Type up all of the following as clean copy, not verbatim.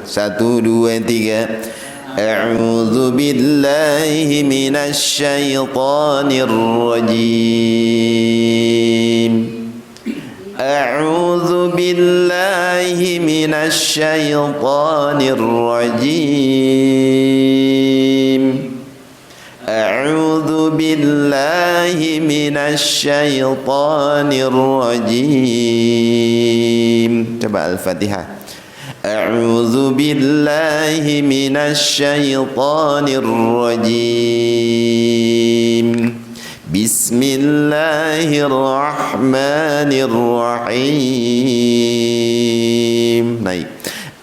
1, 2, 3. A'udzu billahi minasyaitonir rajim. A'udzu billahi minasyaitonir rajim. A'udzu billahi minasyaitonir rajim. Coba Al-Fatihah. A'udzu billahi minasyaitonir rajim. Bismillahirrahmanirrahim. Naik.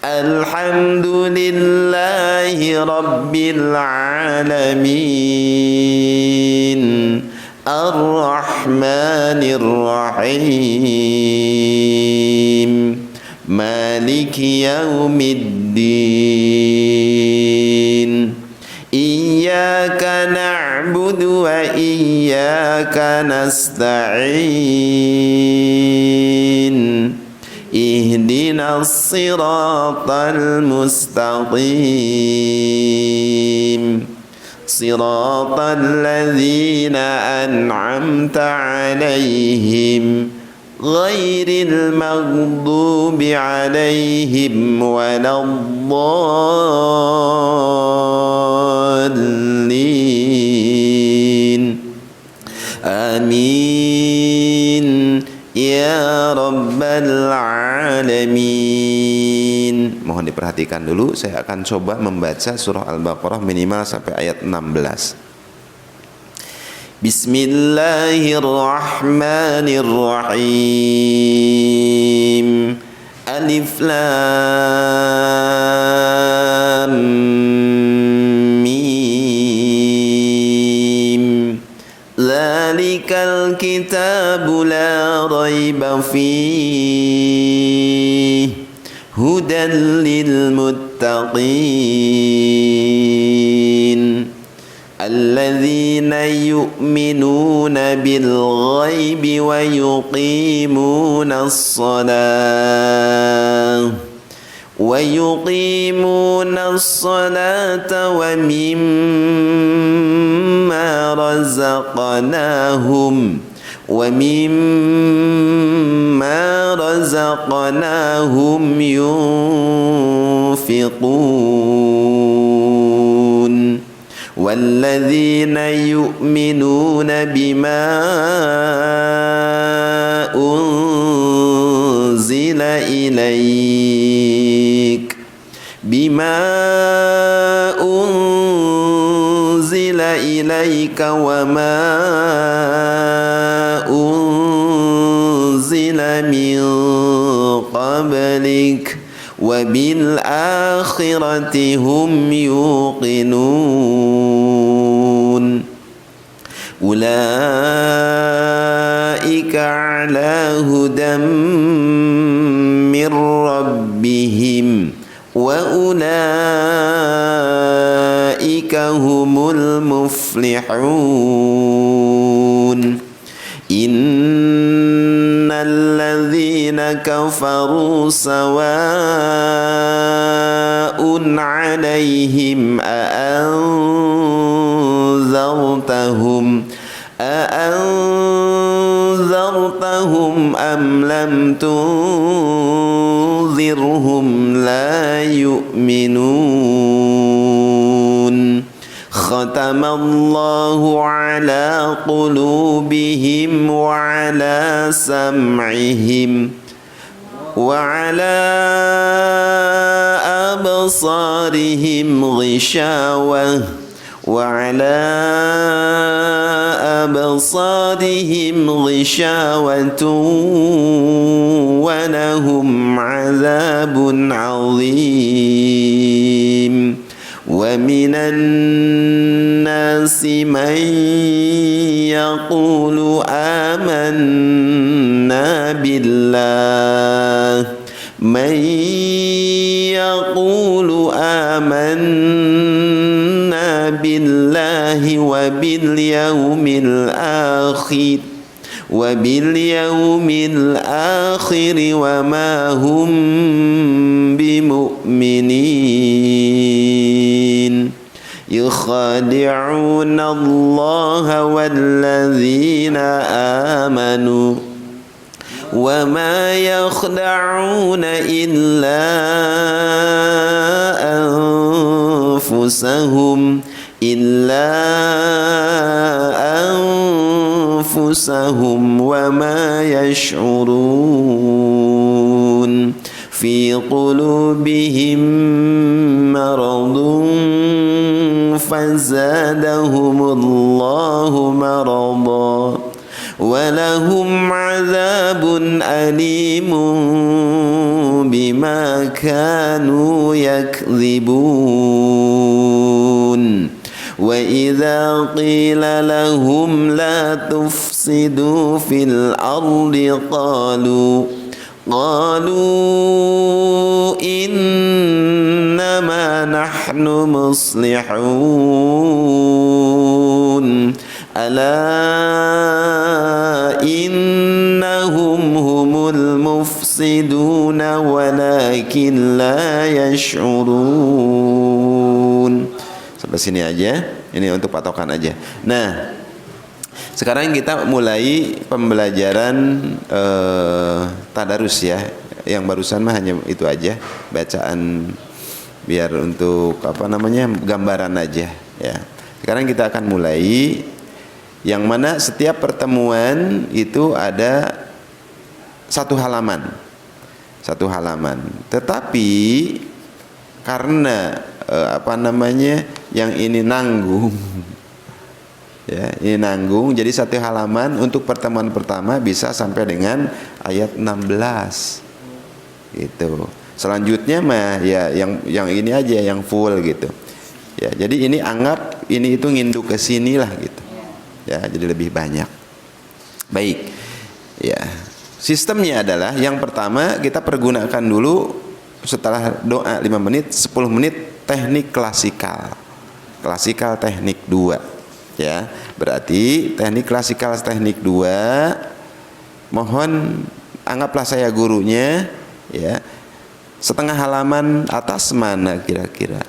Alhamdulillahi rabbil alamin. Ar-Rahmanir-Rahim. Maliki yaumiddin. Iyyaka na'budu wa iyyaka nasta'in. Ihdinas siratal mustaqim. Siratal ladzina an'amta 'alaihim ghairil maghdubi 'alaihim waladdallin. Amin ya rabbal alamin. Mohon diperhatikan dulu, saya akan coba membaca surah Al-Baqarah minimal sampai ayat 16. Bismillahirrahmanirrahim. Alif lam mim. Dzalikal kitabu la raiba fihi hudan lil muttaqin. Alladzina yu'minuna bil ghaibi wa yuqimuna as-salata wa mimma razaqnahum yunfiqun. والذين يؤمنون بما أنزل إليك وما أنزل من قبلك وبالآخرة هم يوقنون. أولئك على هدى من ربهم وأولئك هم المفلحون. إن الذين كفروا سواء عليهم أأنذرتهم أم لم تنذرهم لا يؤمنون. ختم الله على قلوبهم وعلى سمعهم وعلى أبصارهم غشاوة ولهم عذاب عظيم. ومن الناس من يقول آمنا بالله وباليوم الآخر وباليوم الآخر وما هم بمؤمنين يخادعون الله والذين آمنوا وما يخدعون إلا أنفسهم وما يشعرون في قلوبهم مرض فزادهم الله مرضا ولهم عذاب أليم بما كانوا يكذبون وإذا قيل لهم لا تفسدوا في الأرض قالوا إنما نحن مصلحون ألا إنهم هم المفسدون ولكن لا يشعرون. Sampai sini aja. Ini untuk patokan aja. Nah, sekarang kita mulai pembelajaran tadarus ya. Yang barusan mah hanya itu aja, bacaan biar untuk gambaran aja ya. Sekarang kita akan mulai yang mana setiap pertemuan itu ada satu halaman. Tetapi karena yang ini nanggung ya, ini nanggung, jadi satu halaman untuk pertemuan pertama bisa sampai dengan ayat 16 gitu. Selanjutnya mah ya yang ini aja yang full gitu ya. Jadi ini anggap ini itu nginduk ke sini lah gitu ya, jadi lebih banyak. Baik ya, sistemnya adalah yang pertama kita pergunakan dulu setelah doa 5 menit 10 menit teknik klasikal teknik 2 ya. Berarti teknik klasikal teknik 2, mohon anggaplah saya gurunya ya. Setengah halaman atas mana kira-kira?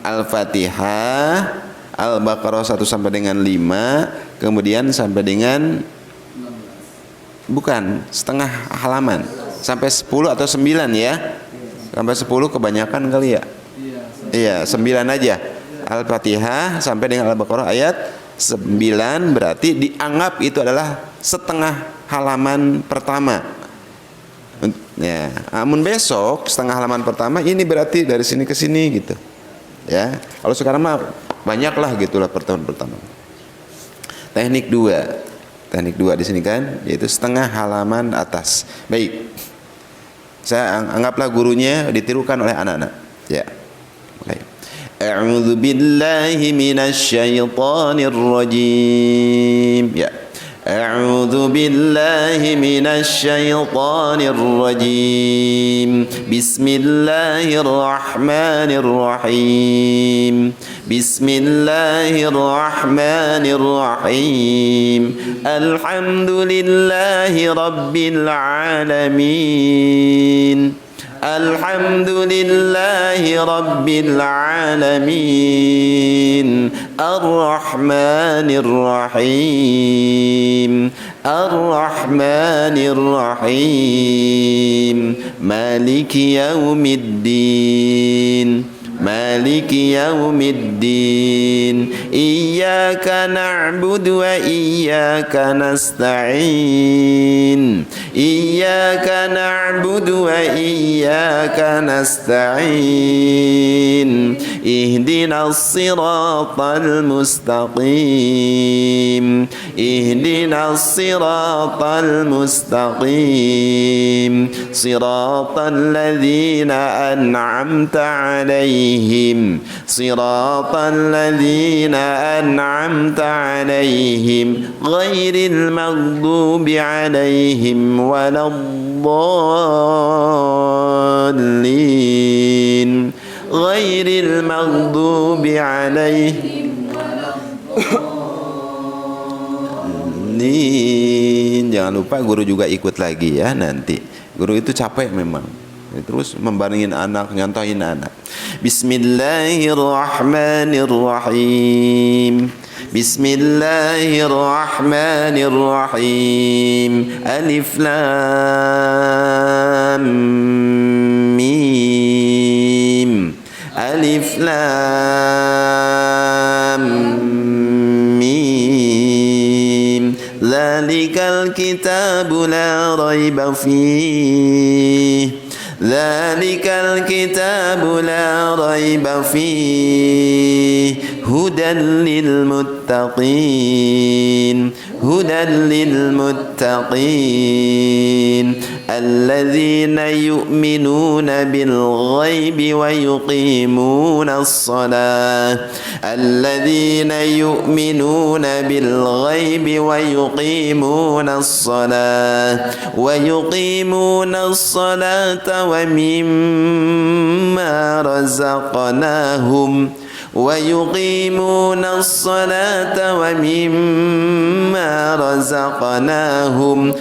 Al-Fatihah, Al-Baqarah 1 sampai dengan 5, kemudian sampai dengan bukan setengah halaman, sampai 10 atau 9 ya. Sampai 10 kebanyakan kali ya. Iya, 9 aja. Al-Fatihah sampai dengan Al-Baqarah ayat 9, berarti dianggap itu adalah setengah halaman pertama. Ya, namun besok setengah halaman pertama ini berarti dari sini ke sini gitu. Ya, kalau sekarang mah banyak lah gitulah pertemuan pertama. Teknik 2 di sini kan, yaitu setengah halaman atas. Baik, saya anggaplah gurunya ditirukan oleh anak-anak. Ya, mulai. A'udzu billahi minasy syaithanir rajim. Ya. أعوذ بالله من الشيطان الرجيم بسم الله الرحمن الرحيم بسم الله الرحمن الرحيم الحمد لله رب العالمين الحمد لله رب العالمين الرحمن الرحيم الرحمن الرحيم مالك يوم الدين مالك يوم الدين إياك نعبد وإياك نستعين إياك نعبد وإياك نستعين اهدنا الصراط المستقيم اهدنا الصراط المستقيم صراط الذين أنعمت عليهم صراط الذين أنعمت عليهم غير المغضوب عليهم ولا الضالين غير المغضوب عليهم mubin. Jangan lupa guru juga ikut lagi ya nanti. Guru itu capek memang. Terus membandingin anak, nyontohin anak. Bismillahirrahmanirrahim. Bismillahirrahmanirrahim. Alif lam mim. Alif lam mim. Dzalikal kitabu la raiba fihi. Dzalikal kitabu la raiba fihi hudan lil muttaqin. Hudan lil muttaqin alladzina yu'minuna bil ghaibi wa yuqimuna as-salah. Alladzina yu'minuna bil ghaibi wa yuqimuna as-salah wa yuqimuna as-salata wa mimma razaqnahum ويقيمون الصلاة ومما رزقناهم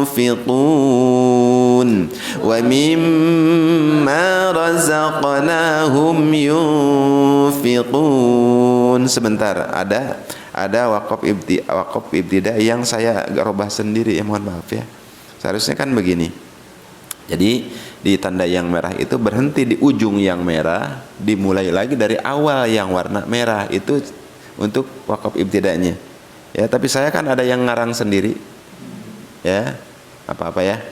ينفقون Sebentar, ada wakaf ibtida yang saya agak robah sendiri ya, mohon maaf ya. Seharusnya kan begini. Jadi di tanda yang merah itu berhenti di ujung yang merah, dimulai lagi dari awal yang warna merah, itu untuk wakaf ibtidanya. Ya, tapi saya kan ada yang ngarang sendiri. Ya, apa-apa ya.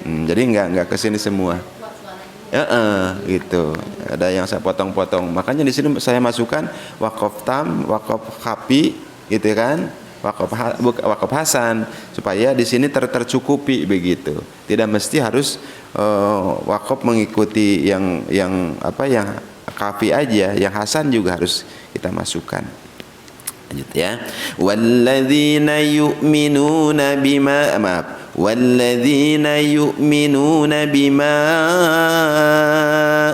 Jadi nggak kesini semua. Gitu. Ada yang saya potong-potong. Makanya di sini saya masukkan wakaf tam, wakaf khafi, gitu kan? Wakaf hasan, supaya di sini tercukupi begitu. Tidak mesti harus wakaf mengikuti yang kafi aja, yang hasan juga harus kita masukkan. Lanjut ya. Walladzina yu'minuna bima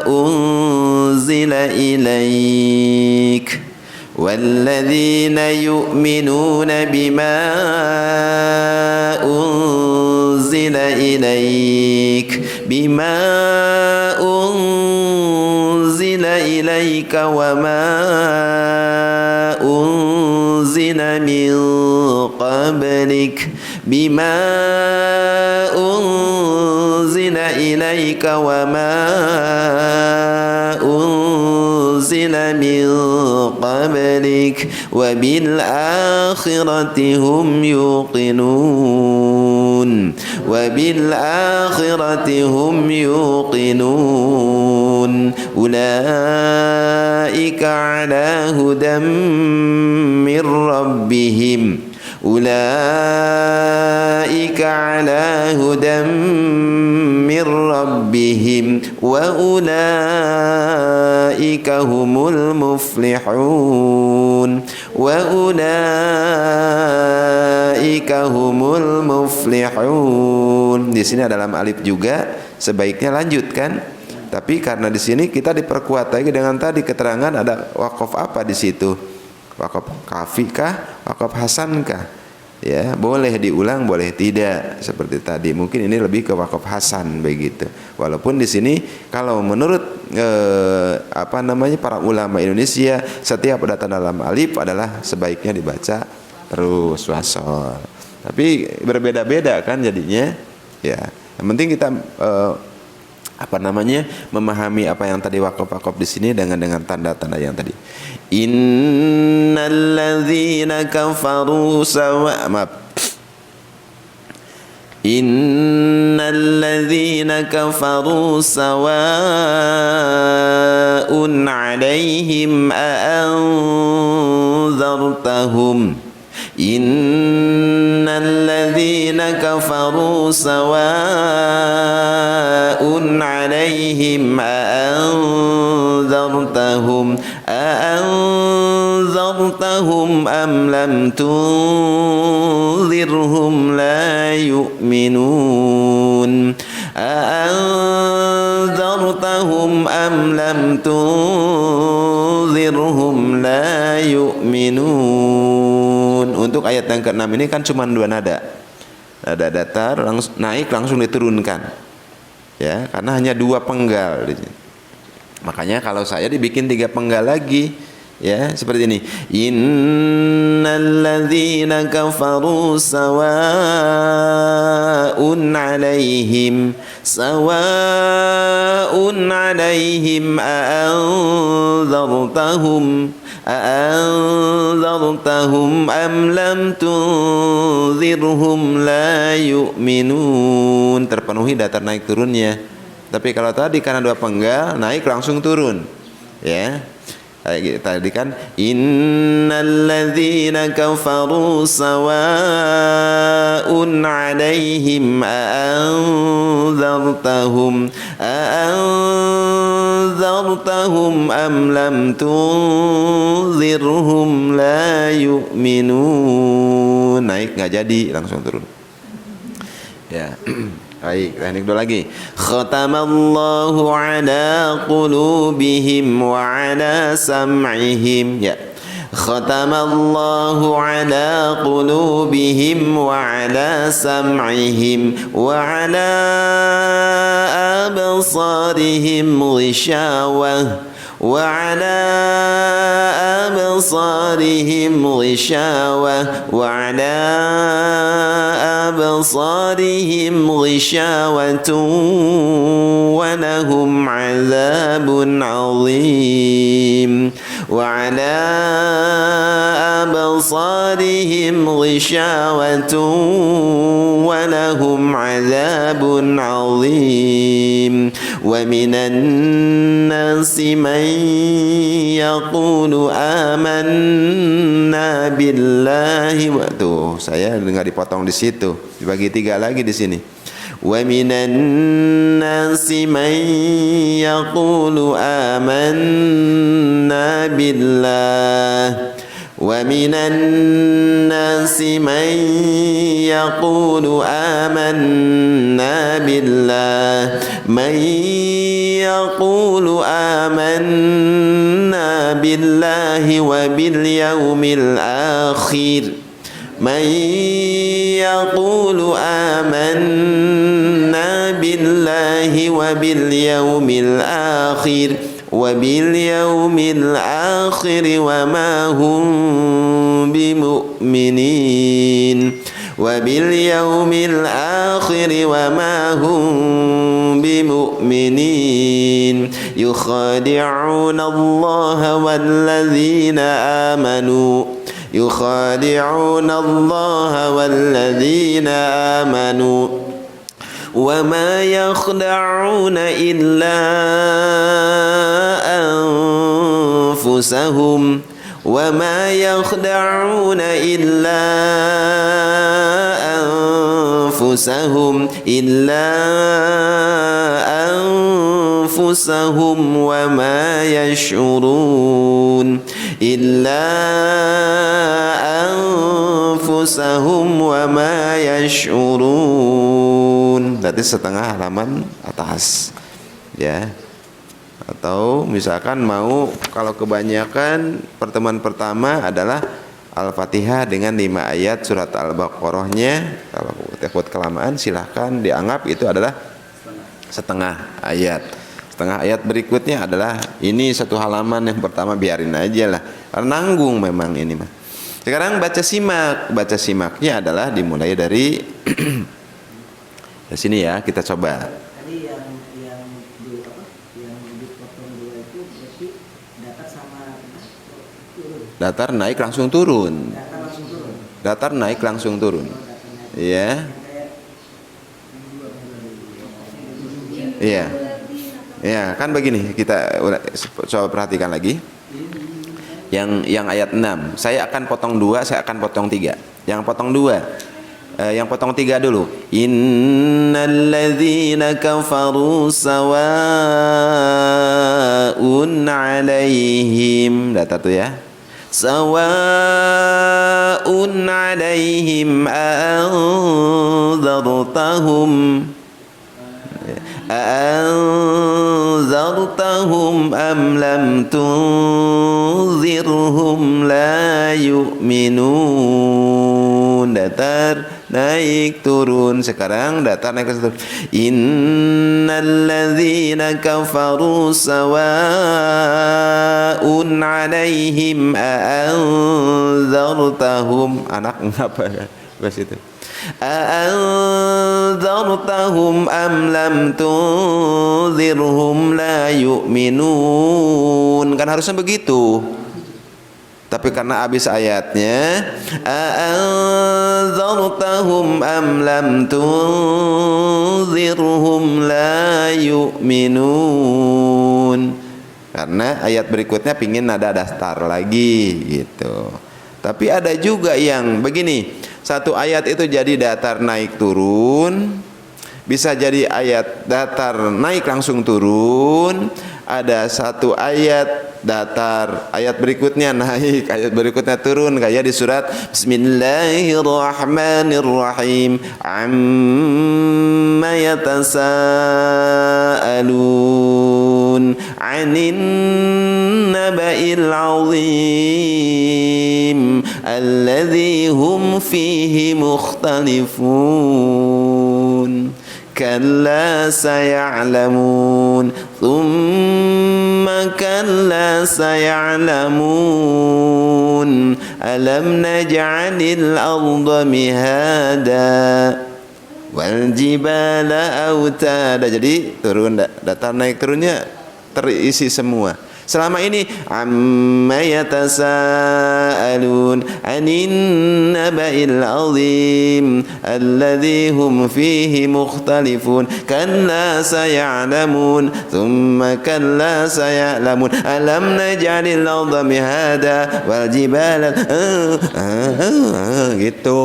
unzila ilaik. والذين يؤمنون بما أنزل إليك وما أنزل من قبلك وبالآخرة هم يوقنون أولئك على هدى من ربهم وأولئك هم المفلحون. Di sini ada lam alif juga, sebaiknya lanjutkan. Tapi karena di sini kita diperkuat lagi dengan tadi keterangan ada wakaf apa di situ. Wakaf kafi kah? Wakaf hasan kah? Ya, boleh diulang, boleh tidak, seperti tadi. Mungkin ini lebih ke wakaf hasan begitu. Walaupun di sini kalau menurut para ulama Indonesia, setiap ada tanda lam alif adalah sebaiknya dibaca terus wasol. Tapi berbeda-beda kan jadinya. Ya, yang penting kita memahami apa yang tadi wakaf di sini dengan tanda-tanda yang tadi. Innalladzina kafaru sawa'un 'alaihim a'anzartahum. Innalladzina kafaru sawa'un 'alaihim a'anzartahum am lam tunzirhum la yu'minun. A'anzartahum am lam tunzirhum tunzirhum la yu'minun. Untuk ayat yang ke-6 ini kan cuma 2 nada. Nada datar naik langsung diturunkan. Ya, karena hanya 2 penggal di sini. Makanya kalau saya dibikin 3 penggal lagi, ya, seperti ini. Innalladzina kafaru sawa'un 'alaihim a'anzartahum am lam tunzirhum la yu'minun. Terpenuhi datar naik turunnya. Tapi kalau tadi karena 2 penggal naik langsung turun, ya. Tadi kan innalladzina kafaru sawa'un 'alaihim a'anzartahum am lam tunzirhum la yu'minun. Naik nggak jadi, langsung turun. Ya. Baik, teknik dulu lagi. Khatamallahu ala qulubihim wa ala sam'ihim. Ya. Khatamallahu ala qulubihim wa ala sam'ihim wa ala absarihim ghishawah. وعلى أبصارهم غشاوة وعلى أبصارهم غشاوة ولهم عذاب عظيم وعلى أبصارهم غشاوة ولهم عذاب عظيم ومن الناس من يقول آمنا بالله. Tuh, saya nggak dipotong di situ, dibagi 3 lagi di sini. ومن الناس من يقول آمنا بالله ومن الناس من يقول آمنا بالله من يقول آمنا بالله وباليوم الآخر من يقول آمنا بالله وباليوم الآخر وما هم بمؤمنين وباليوم الآخر وما هم بمؤمنين يخادعون الله والذين آمنوا وما يخدعون إلا أنفسهم وما يشعرون Berarti setengah halaman atas, ya. Atau misalkan mau, kalau kebanyakan pertemuan pertama adalah Al-Fatihah dengan 5 ayat surat Al-Baqarahnya. Kalau takut kelamaan silahkan dianggap itu adalah setengah ayat. Setengah ayat berikutnya adalah ini 1 halaman, yang pertama biarin aja lah, karena nanggung memang ini mah. Sekarang baca simaknya adalah dimulai dari di sini ya, kita coba. Tadi yang dipotong 2 itu berarti datar sama turun. Datar naik langsung turun. Datar naik langsung turun. Iya. Iya. Ya, kan begini, kita coba perhatikan lagi. Yang ayat 6, saya akan potong 2, saya akan potong 3. Yang potong 2, yang potong 3 dulu. Innalladzina kafaru sawa'un 'alaihim. Datar tuh ya. Sawa'un 'alaihim a'anzartahum anzartahum am lam tunzirhum la yu'minun. Datar naik turun. Sekarang datar naik turun. Innal ladzina kafaru sawa'un 'alaihim a anzartahum. Anak ngapa ya? Bas itu. A'anzartahum am lam tunzirhum la yu'minun. Kan harusnya begitu. Tapi karena habis ayatnya a'anzartahum am lam tunzirhum la yu'minun. Karena ayat berikutnya pingin nada dasar lagi gitu. Tapi ada juga yang begini, satu ayat itu jadi datar naik turun, bisa jadi ayat datar naik langsung turun, ada satu ayat datar, ayat berikutnya naik, ayat berikutnya turun, kayak di surat Bismillahirrahmanirrahim amma yatasaalun 'anin naba'il 'azim alladzi hum fihi mukhtalifun kalla saya'lamun thumma kalla saya'lamun alam naj'alil arda mihada wal jibala autada. Jadi turun datar naik turunnya terisi semua. Selama ini amma yatasaalun 'anin naba'il 'azim alladzi hum fihi mukhtalifun kalla saya'lamun thumma kalla saya'lamun alam naj'alil arda mihada wal jibala gitu.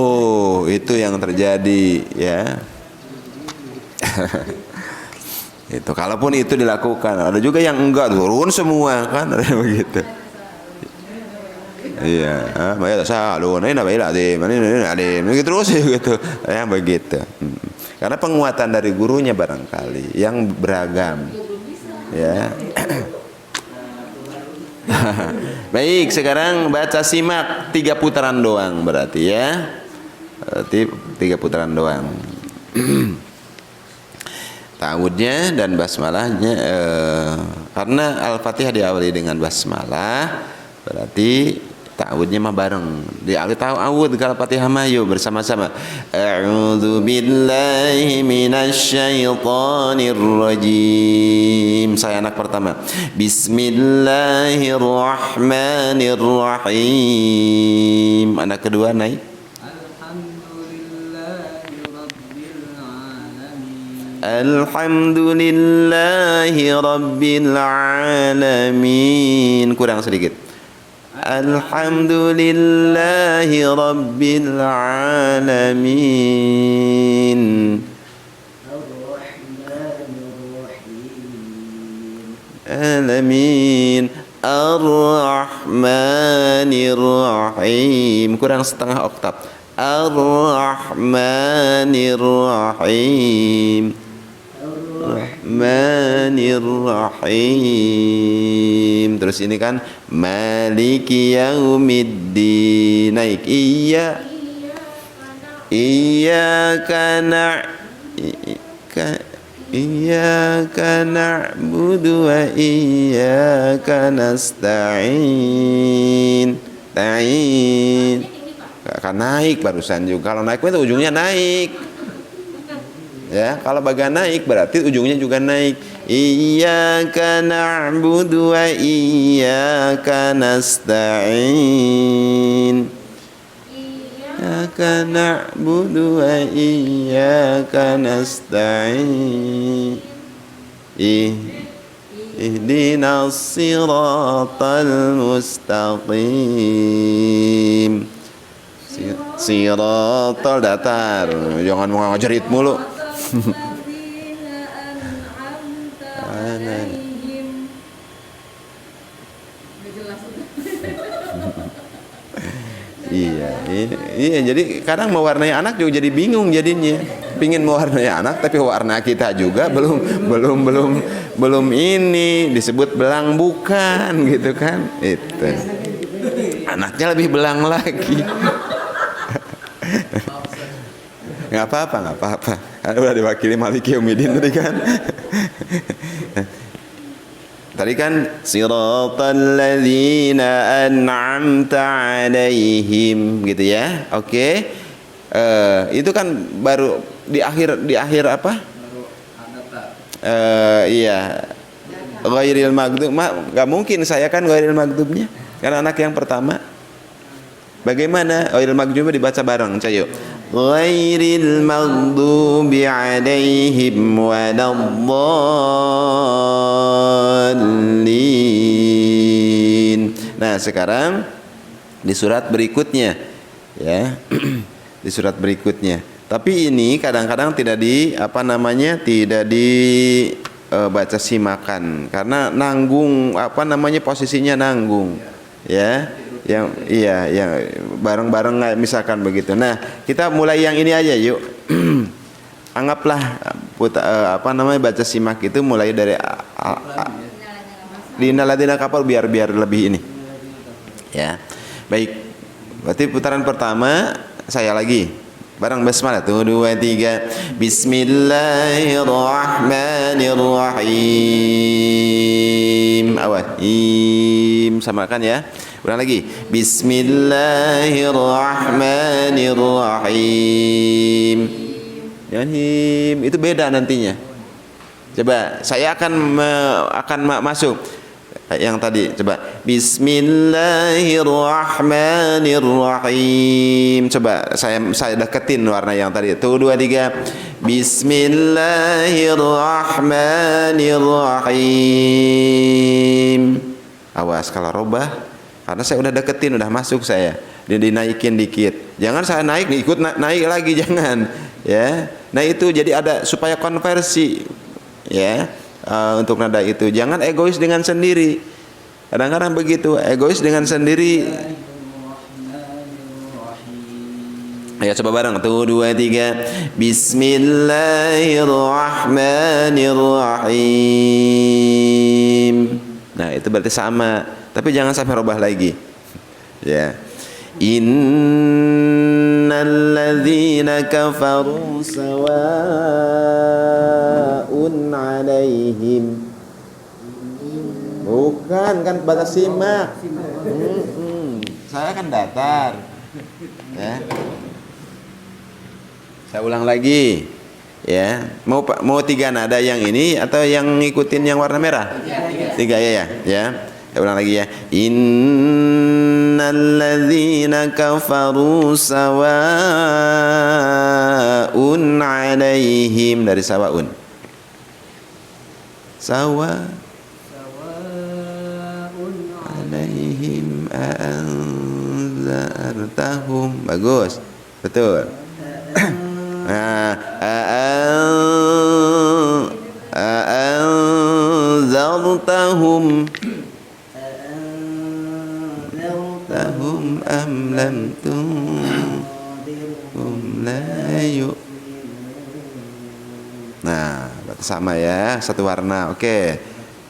Itu yang terjadi ya. Itu kalaupun itu dilakukan, ada juga yang enggak, turun semua kan, ada begitu. Iya, banyak salun, ini nabi adim, ini adim, begitu terus gitu, yang begitu. Karena penguatan dari gurunya barangkali yang beragam, ya. Baik, sekarang baca simak 3 putaran doang berarti ya, berarti 3 putaran doang. Ta'awudnya dan basmalahnya karena Al-Fatihah diawali dengan basmalah, berarti ta'awudnya mah bareng. Diawali ta'awud kalau Al-Fatihah mah yuk bersama-sama. A'udzu billahi minasyaitonir rajim. Saya anak pertama. Bismillahirrahmanirrahim. Anak kedua naik. Alhamdulillahi Rabbil Alamin. Kurang sedikit. Alhamdulillahi Rabbil Alamin. Alamin. Ar-Rahmanir-Rahim. Kurang setengah oktav. Ar-Rahmanir-Rahim. Rahmanir-Rahim. Terus ini kan Maliki Yaumiddin. Naik Iyyaka na'budu wa iyyaka nasta'in. Ta'in. Kan naik barusan juga. Kalau naik itu ujungnya naik. Ya, kalau bagian naik berarti ujungnya juga naik. Iyyaka na'budu wa iyyaka nasta'in. Iyyaka na'budu wa iyyaka nasta'in. Ihdinas siratal mustaqim. Siratal datar. Jangan mau ngajarit mulu. Iya, jadi kadang mewarnai anak juga jadi bingung jadinya. pingin mewarnai anak tapi warna kita juga belum ini disebut belang bukan gitu kan, itu anaknya lebih belang lagi. nggak apa-apa kan udah diwakili Maliki Yaumiddin tadi kan. Tadi kan siratal ladzina an'amta alaihim gitu ya. Oke. Itu kan baru di akhir apa? Iya. Ghairil maghdub. Enggak mungkin saya kan ghairil maghdubnya. Karena anak yang pertama. Bagaimana ghairil maghdubnya dibaca bareng, Cayo. Ghairil maghdubi alaihim waladdallin. Nah, sekarang di surat berikutnya ya. Di surat berikutnya. Tapi ini kadang-kadang tidak tidak dibaca simakan karena nanggung posisinya nanggung ya. Yang bareng-bareng misalkan begitu. Nah, kita mulai yang ini aja yuk. Anggaplah baca simak itu mulai dari Innalladzina kapal biar lebih ini. Ya. Baik. Berarti putaran pertama saya lagi. Bareng basmalah 1 2 3. Bismillahirrahmanirrahim. Samakan ya. Ulang lagi. Bismillahirrahmanirrahim. Him itu beda nantinya. Coba saya akan masuk yang tadi. Coba Bismillahirrahmanirrahim. Coba saya deketin warna yang tadi. 1 2 3. Bismillahirrahmanirrahim. Awas kalau robah karena saya udah deketin, udah masuk saya. Dinaikin dikit. Jangan saya naik nih ikut naik lagi, jangan. Ya. Nah itu jadi ada supaya konversi ya untuk nada itu. Jangan egois dengan sendiri. Kadang-kadang begitu, egois dengan sendiri. Ayo coba bareng 1 2 3. Bismillahirrahmanirrahim. Nah, itu berarti sama, tapi jangan sampai robah lagi. Ya. Innalladzina kafaru sawa'un 'alaihim. Bukan kan baca simak. Saya kan datar. Ya. Saya ulang lagi. Ya. Mau 3 nada yang ini atau yang ngikutin yang warna merah? 3 ya. Ya. Saya ulang lagi ya. Innalladzina kafaru sawa'un 'alaihim, dari sawa'un. Alaihim a'anzartahum. Bagus. Betul. A'anzartahum lahum am lam tunzirhum la yu'minun. Nah, berarti sama ya, satu warna. Oke.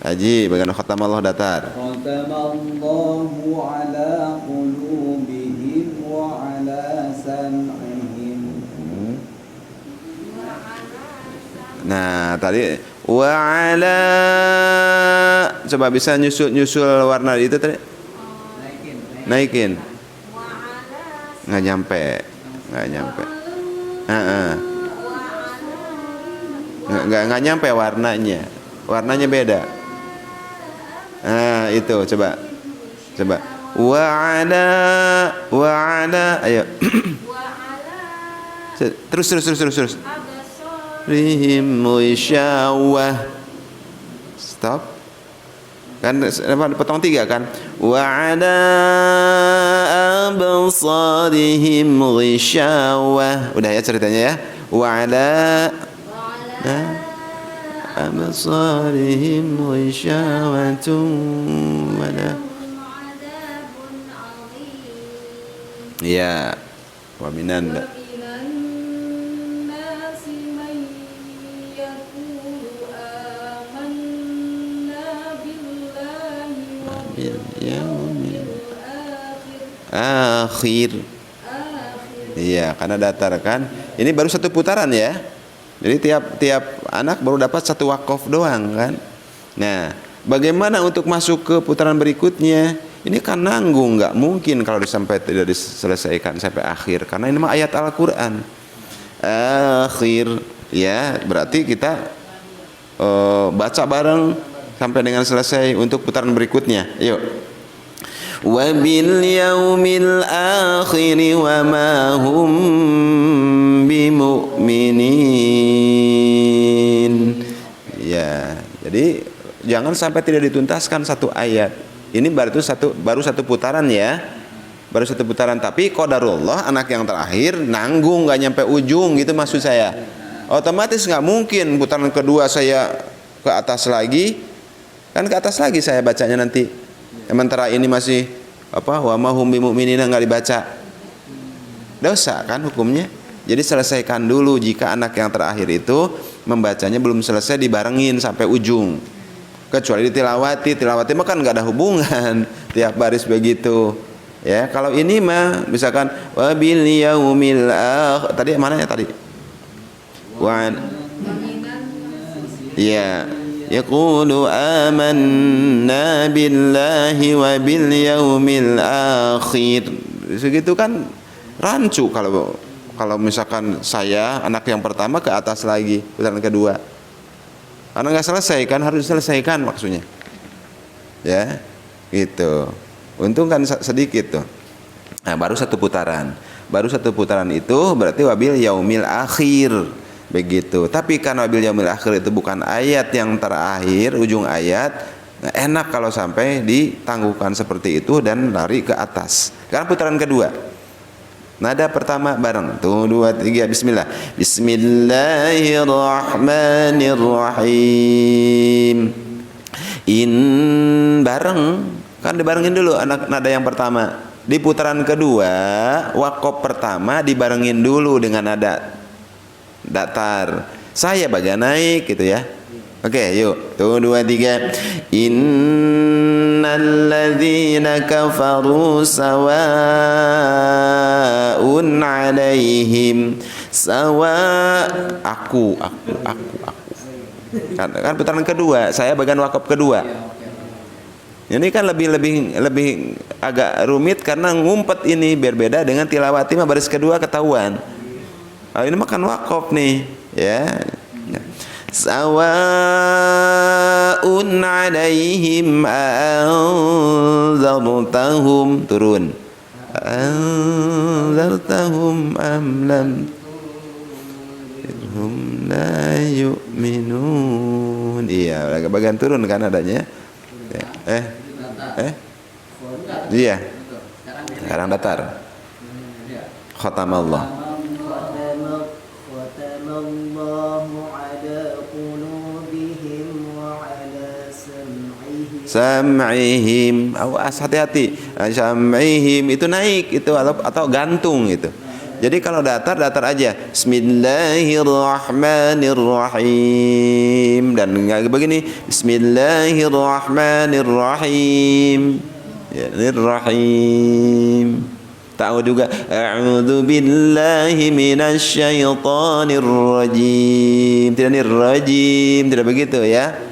Haji, bagaimana khatamallah datar? Khatamallahu ala qulubihim wa ala sam'ihim. Nah, tadi wa ala, coba bisa nyusul warna itu tadi? Naikin. Nggak nyampe. Nggak nyampe warnanya. Warnanya beda. Itu coba. Wa ala, ayo. Terus. Rihim wisyawah. Stop. Kan potong 3 kan. Wa ala absarihim wisyawah. Udah ya ceritanya ya. Wa ala absarihim wisyawatun wala. Ya. Wa minan bil yaumil akhir. Iya, karena datar kan. Ini baru satu putaran ya. Jadi tiap anak baru dapat satu wakaf doang kan. Nah, bagaimana untuk masuk ke putaran berikutnya? Ini kan nanggung, nggak mungkin kalau sampai tidak diselesaikan sampai akhir. Karena ini mah ayat Al-Quran. Akhir, ya berarti kita baca bareng sampai dengan selesai untuk putaran berikutnya. Yuk. Wabil yaumil akhir wa ma hum bimu'minin. Ya, jadi jangan sampai tidak dituntaskan satu ayat. Ini baru satu putaran ya. Baru satu putaran, tapi qadarullah anak yang terakhir nanggung nggak nyampe ujung gitu maksud saya. Otomatis nggak mungkin putaran kedua saya ke atas lagi. Kan ke atas lagi saya bacanya nanti. Sementara ini masih wa ma hum bimu'minina nggak dibaca. Dosa kan hukumnya. Jadi selesaikan dulu jika anak yang terakhir itu membacanya belum selesai dibarengin sampai ujung. Kecuali ditilawati mah kan nggak ada hubungan tiap baris begitu. Ya, kalau ini mah misalkan wabil yaumil akhir tadi mana ya tadi? Ya, yaqulu amanna billahi wa bil yaumil akhir. Segitu kan rancu kalau misalkan saya anak yang pertama ke atas lagi putaran kedua. Karena nggak selesai kan, harus diselesaikan maksudnya. Ya, gitu. Untung kan sedikit tuh. Nah, baru satu putaran itu berarti wabil yaumil akhir begitu. Tapi karena wabil yaumil akhir itu bukan ayat yang terakhir, ujung ayat, enak kalau sampai ditangguhkan seperti itu dan lari ke atas. Sekarang putaran kedua. Nada pertama bareng. Tuh 2 3 bismillah. Bismillahirrahmanirrahim. Bareng. Kan dibarengin dulu nada yang pertama. Di putaran kedua, wakaf pertama dibarengin dulu dengan nada datar. Saya bagian naik gitu ya. Oke, yuk. Tuh 2 3. Innalladzina kafaru sawa'un 'alaihim aku. Kan putaran kedua, saya bagian wakaf kedua. Ini kan lebih agak rumit karena ngumpet ini berbeda dengan tilawati mah baris kedua ketahuan. Ini makan wakaf nih, ya. Sawa'un 'alaihim anzartahum turun. Anzartahum am lam hum la yu'minun. Iya, agak bagian turun kan adanya. Iya. Sekarang datar. Khatamallah. Sam'ihim, awas hati-hati. Sam'ihim itu naik itu atau gantung itu. Jadi kalau datar aja. Bismillahirrahmanirrahim dan enggak begini. Bismillahirrahmanirrahim. Ya, rahim. Tahu juga a'udzu billahi minasyaitonir rajim. Tidak nirrajim, tidak begitu ya.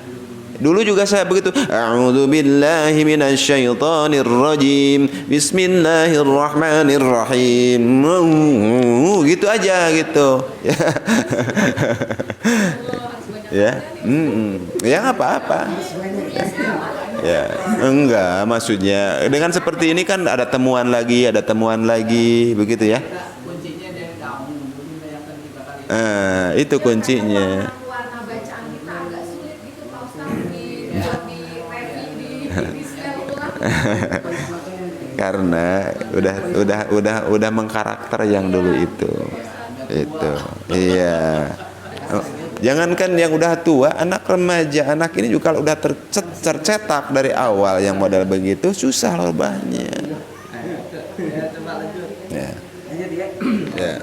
Dulu juga saya begitu. A'udzu billahi minasyaitonir rajim. Bismillahirrahmanirrahim. Gitu aja gitu. Ya. Ya enggak apa-apa. Ya, enggak maksudnya dengan seperti ini kan ada temuan lagi begitu ya. Kuncinya dari kamu, membayangkan 3 kali. Itu kuncinya. Warna bacaan kita agak sulit gitu Pak Ustaz di di-share ulang. Karena udah mengkarakter yang dulu itu. Iya. Jangankan yang udah tua, anak remaja, anak ini juga kalau udah tercetak dari awal yang model begitu susah loh banyak. Ya. Ya.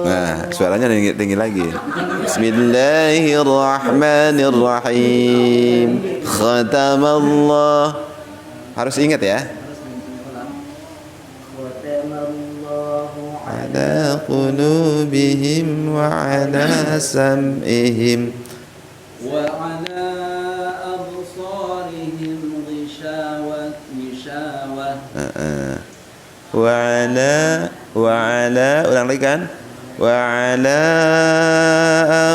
Nah, suaranya tinggi lagi. Bismillahirrahmanirrahim. Khatamallah. Harus ingat ya. Khatamallahu Ala qulubihim wa ala sam'ihim wa ala absarihim ghishawah wa ala ulang lagi kan wa ala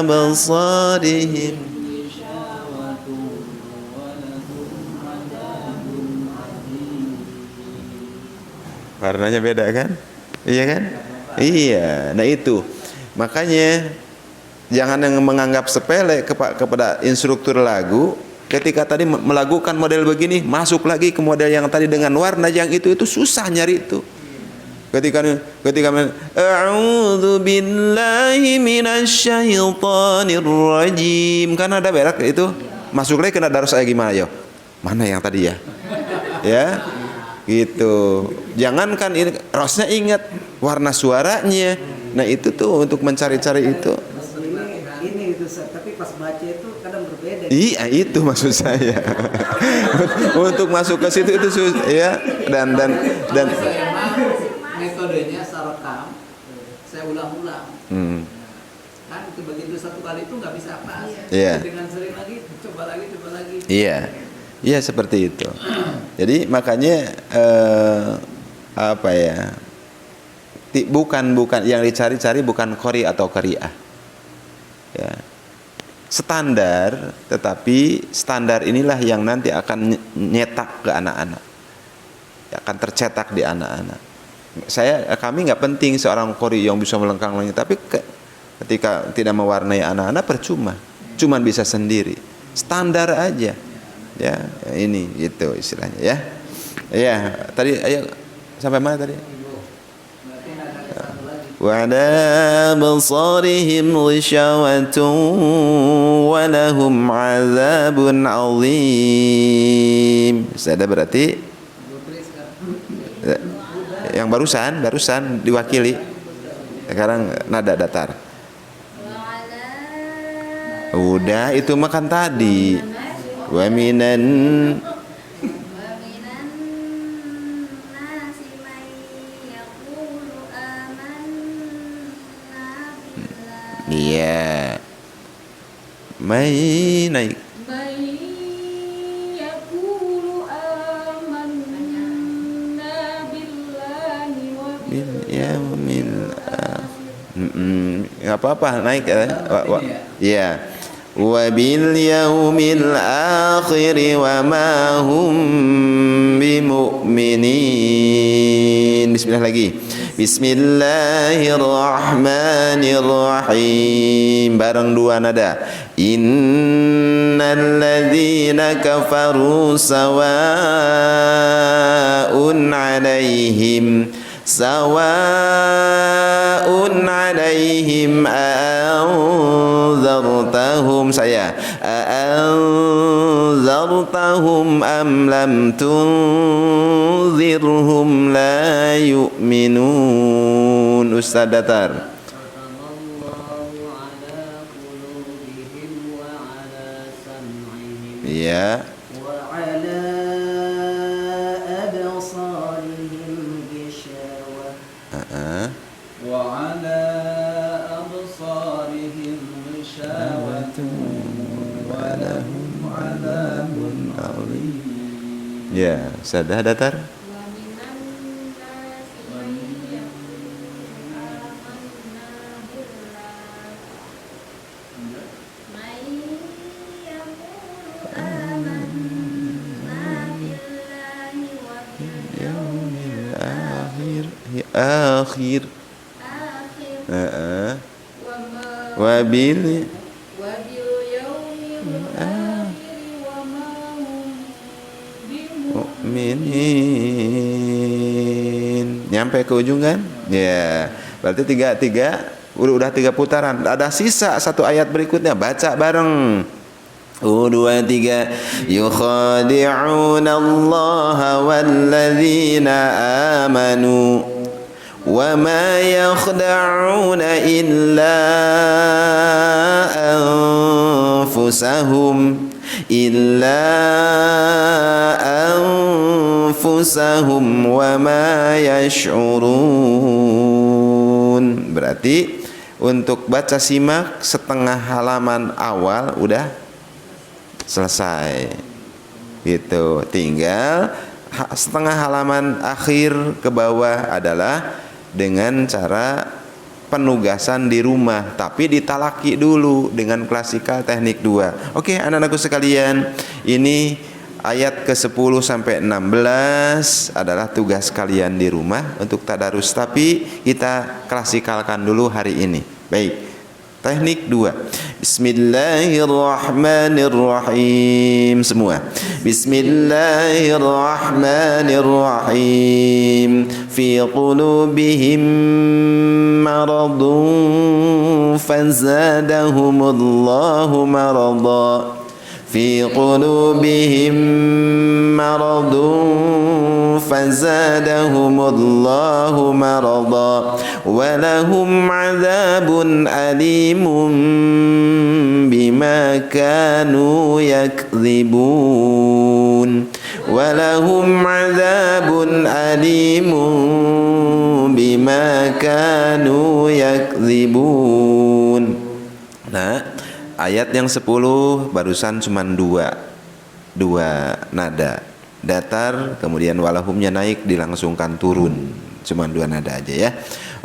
absarihim warnanya beda kan? Iya kan? Iya. Nah itu makanya jangan yang menganggap sepele kepada instruktur lagu. Ketika tadi melakukan model begini, masuk lagi ke model yang tadi dengan warna yang itu susah nyari itu. Ketika a'udzu billahi minasyaitonir rajim, kan ada berak itu. Masuk lagi kena darus saya gimana yo? Mana yang tadi ya? Ya. Gitu. Jangankan ini rosnya ingat warna suaranya. Nah, itu tuh untuk mencari-cari itu. ini itu tapi pas baca itu kadang berbeda. Iya, itu maksud saya. Untuk masuk ke situ itu ya dan saya metodenya sarekam saya ulang-ulang. Kan begitu satu kali itu nggak bisa pas. Iya. Dengan sering lagi coba lagi. Iya. Iya seperti itu. Jadi makanya apa ya? Bukan yang dicari-cari bukan qori atau qari'ah. Ya. Standar, tetapi standar inilah yang nanti akan nyetak ke anak-anak. Akan tercetak di anak-anak. Kami nggak penting seorang qori yang bisa melengkang-lengkang, tapi ketika tidak mewarnai anak-anak percuma. Cuman bisa sendiri. Standar aja. Ya, ini gitu istilahnya ya. Ya, tadi ayo sampai mana tadi? Wa ala basarihim ghishawatun wa lahum 'adzabun 'adzim. Sudah berarti yang barusan diwakili. Sekarang nada datar. Udah itu makan tadi. Wa minan nasi may yaqulu amanna billah. iya mai naik May yaqulu amanna billahi wa bil yaumil nggak apa-apa naik ya. Iya. Wa bil yaumil akhir wa ma hum bimu'minin. Bismillah lagi. Bismillahirrahmanirrahim. Bareng dua nada. Innal ladzina kafaru sawa'un 'alaihim anzartahum anzartahum am lam tunzirhum la yu'minun. Ustaz datar. Iya. Wa ala absarihim ghishawah. Wa ala absarihim ghishawatun wa lahum 'adzabun 'adzim. Ya, sudah datar. Wa minan nasi may yaqulu amanna billah. May yaqulu amanna billahi wa bil Yaumil akhir. akhir wa bil yaumil akhir wa ma hum Mu'minin. Nyampe ke ujung kan? Ya. Berarti tiga udah 3 putaran. Ada sisa satu ayat berikutnya, baca bareng. 2 3 yukhadi'una Allah walladzina amanu wa ma yakhda'una illa anfusahum wa ma yash'urun. Berarti untuk baca simak setengah halaman awal udah selesai gitu, tinggal setengah halaman akhir ke bawah adalah dengan cara penugasan di rumah, tapi ditalaki dulu dengan klasikal teknik 2. Oke, anak-anakku sekalian, ini ayat ke-10 sampai 16 adalah tugas kalian di rumah untuk tadarus, tapi kita klasikalkan dulu hari ini. Baik, teknik 2. Bismillahirrahmanirrahim. Semua. Bismillahirrahmanirrahim. Fi qulubihim maradun fazadahumullahu marada. في قلوبهم مرض فزادهم الله مرضا ولهم عذاب أليم بما كانوا يكذبون ولهم عذاب أليم بما كانوا يكذبون. Nah, ayat yang 10 barusan cuma dua nada, datar, kemudian walahumnya naik dilangsungkan turun, cuma 2 nada aja ya.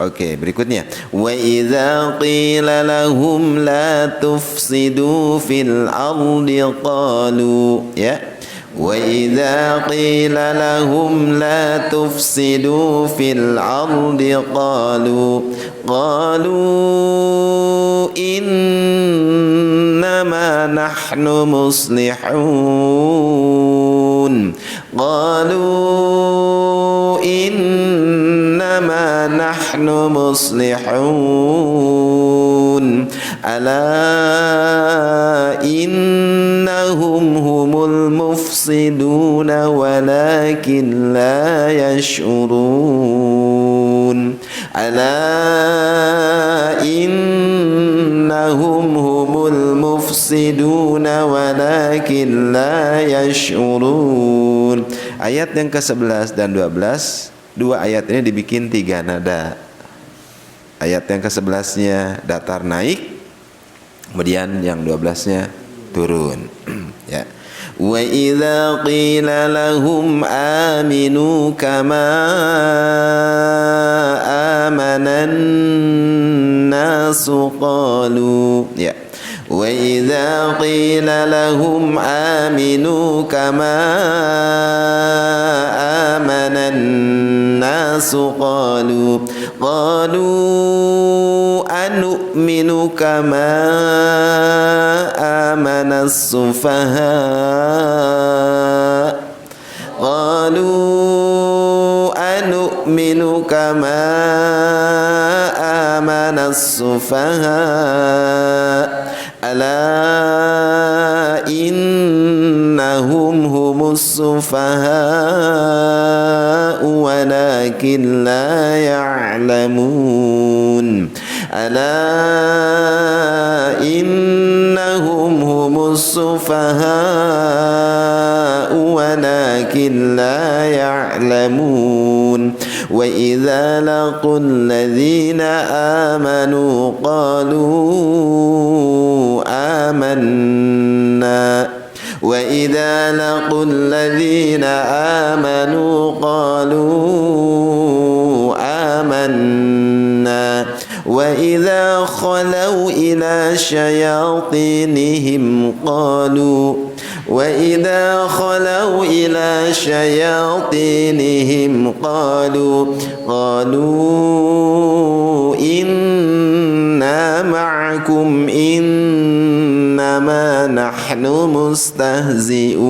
Oke, berikutnya wa idza qila lahum la tufsidu fil ardi qalu, ya, wa idza qila lahum la tufsidu fil ardi qalu innama nahnu muslihun innama nahnu muslihun ala innahum humul mufsiduna walakin la yash'urun ala innahum humul mufsiduna walakin la yash'urun. Ayat yang ke-11 dan 12, 2 ayat ini dibikin 3 nada. Ayat yang ke-11-nya datar naik, kemudian yang 12-nya turun. Ya. Wa idza qila lahum aminu kama amanan nasu qalu, ya, wa idza qila lahum aminu kama amanan nasu qalu anu'minu kama amana as-sufaha anu'minu kama amana as-sufaha ala innahum humus sufaha walakin la ya'lamun ala innahum humus sufaha walakin la ya'lamun wa idza laqul ladzina amanu qalu amanna wa idza laqul ladzina amanu qalu amanna wa idza khalau ila shayatinihim qalu وإذا خلوا إلى شياطينهم قالوا إنا معكم إنما نحن مستهزئون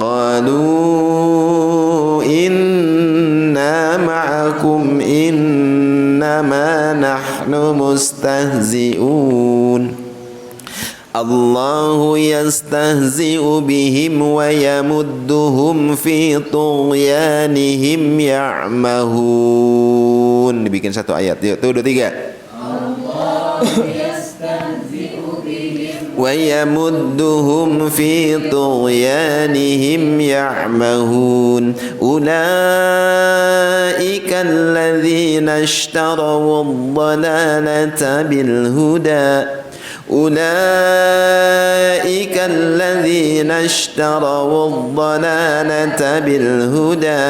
قالوا إنا معكم إنما نحن مستهزئون Allahu yastahzi'u bihim wa yamudduhum fi tughyanihim ya'mahun. Dibikin satu ayat. Yuk, tuh 2 3. Wa yamudduhum fi tughyanihim ya'mahun. Ulaika alladhina ishtaraw ad-dhalalata bil huda. أولئك الذين اشتروا الضلالة بالهدى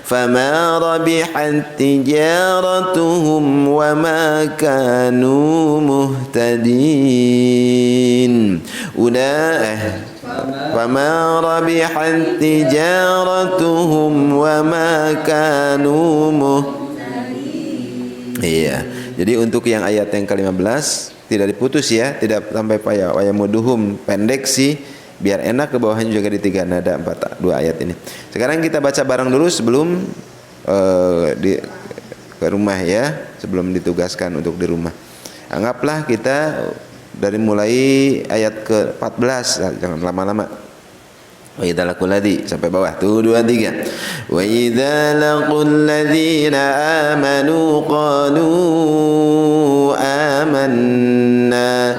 فما ربحت تجارتهم وما كانوا مهتدين فما ربحت تجارتهم وما كانوا مهتدين. Iya. Jadi untuk yang ayat yang ke-15 tidak diputus ya, tidak sampai wayamuduhum, pendek sih biar enak, ke bawahnya juga di 3 nada 2 ayat ini. Sekarang kita baca bareng dulu sebelum ke rumah ya, sebelum ditugaskan untuk di rumah. Anggaplah kita dari mulai ayat ke-14, jangan lama-lama. Wa idza laqul ladzi sampai bawah tuh 2 3. Wa idza laqul ladzina amanu qalu amanna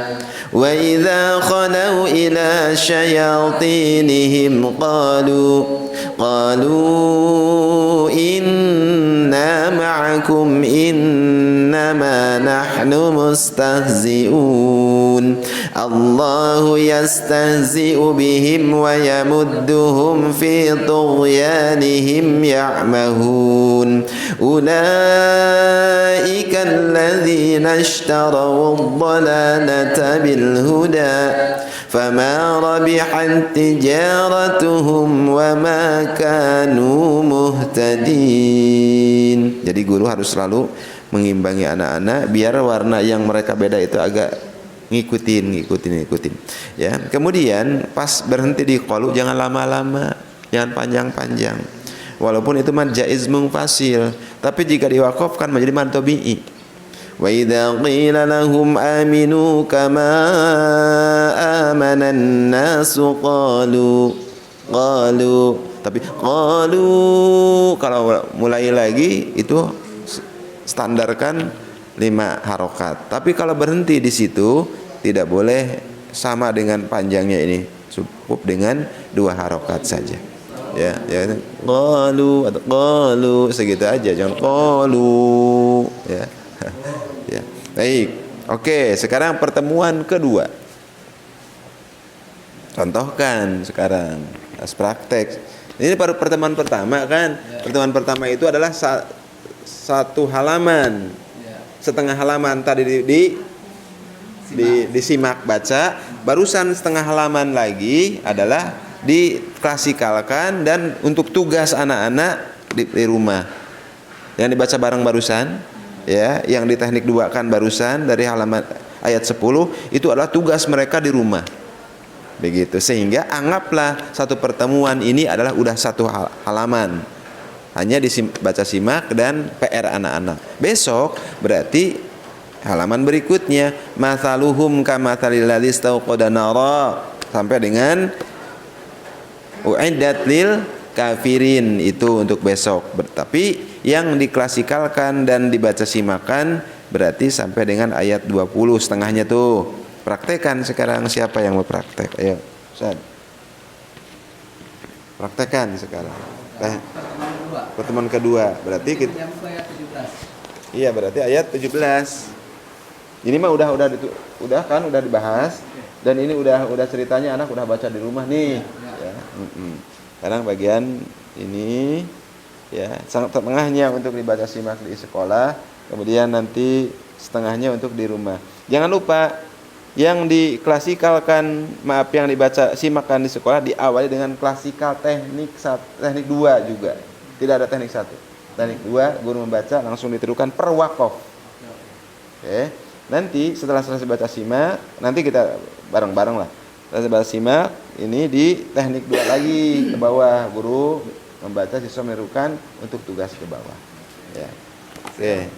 wa idza khalau ila syayatinihim qalu inna ma'akum innama nahnu mustahzi'un. Allahu yastahzi'u bihim wa yamudduhum fi tughyanihim ya'mahun. Ulaika alladhina ishtaraw ad-dhalalata bil huda fama rabihat tijaratuhum wa ma kanu muhtadin. Jadi guru harus selalu mengimbangi anak-anak biar warna yang mereka beda itu agak ngikutin ya. Kemudian pas berhenti di qalu jangan lama-lama, jangan panjang-panjang. Walaupun itu mad jaiz munfasil, tapi jika diwaqafkan menjadi mad tabi'i. Wa idza qila lahum aminu kama amanan nasu qalu tapi qalu kalau mulai lagi itu standarkan 5 harokat. Tapi kalau berhenti di situ tidak boleh sama dengan panjangnya ini, cukup dengan 2 harokat saja. Ya, qalu atau qalu segitu aja, jangan qalu ya. Ya. Baik. Oke, sekarang pertemuan kedua. Contohkan sekarang, praktek. Ini baru pertemuan pertama kan? Pertemuan pertama itu adalah satu halaman. Setengah halaman tadi disimak baca, barusan setengah halaman lagi adalah diklasikalkan dan untuk tugas anak-anak di rumah. Yang dibaca bareng barusan ya, yang di teknik 2 kan barusan dari halaman ayat 10 itu adalah tugas mereka di rumah. Begitu, sehingga anggaplah satu pertemuan ini adalah udah satu halaman. Hanya dibaca simak dan PR anak-anak. Besok berarti halaman berikutnya mathaluhum kamathalil ladzi istauqada nara sampai dengan uiddat lil kafirin, itu untuk besok. Tapi yang diklasikalkan dan dibaca simakan berarti sampai dengan ayat 20 setengahnya tuh. Praktekan sekarang, siapa yang mau praktek? Ayo, Ustaz. Praktekan sekarang. Pertemuan kedua berarti kita ayat 17. Iya, berarti ayat 17. Ini mah udah kan udah dibahas dan ini udah ceritanya anak udah baca di rumah nih. Ya. Sekarang bagian ini ya, sangat tengahnya untuk dibaca simak di sekolah, kemudian nanti setengahnya untuk di rumah. Jangan lupa yang diklasikalkan, yang dibaca simakkan di sekolah diawali dengan klasikal teknik 2 juga. Tidak ada teknik 1. Teknik 2 guru membaca langsung ditirukan per waqaf. Oke. Nanti setelah selesai baca simak, nanti kita bareng-bareng lah. Setelah baca simak, ini di teknik 2 lagi ke bawah, guru membaca, siswa menirukan untuk tugas ke bawah. Ya. Oke.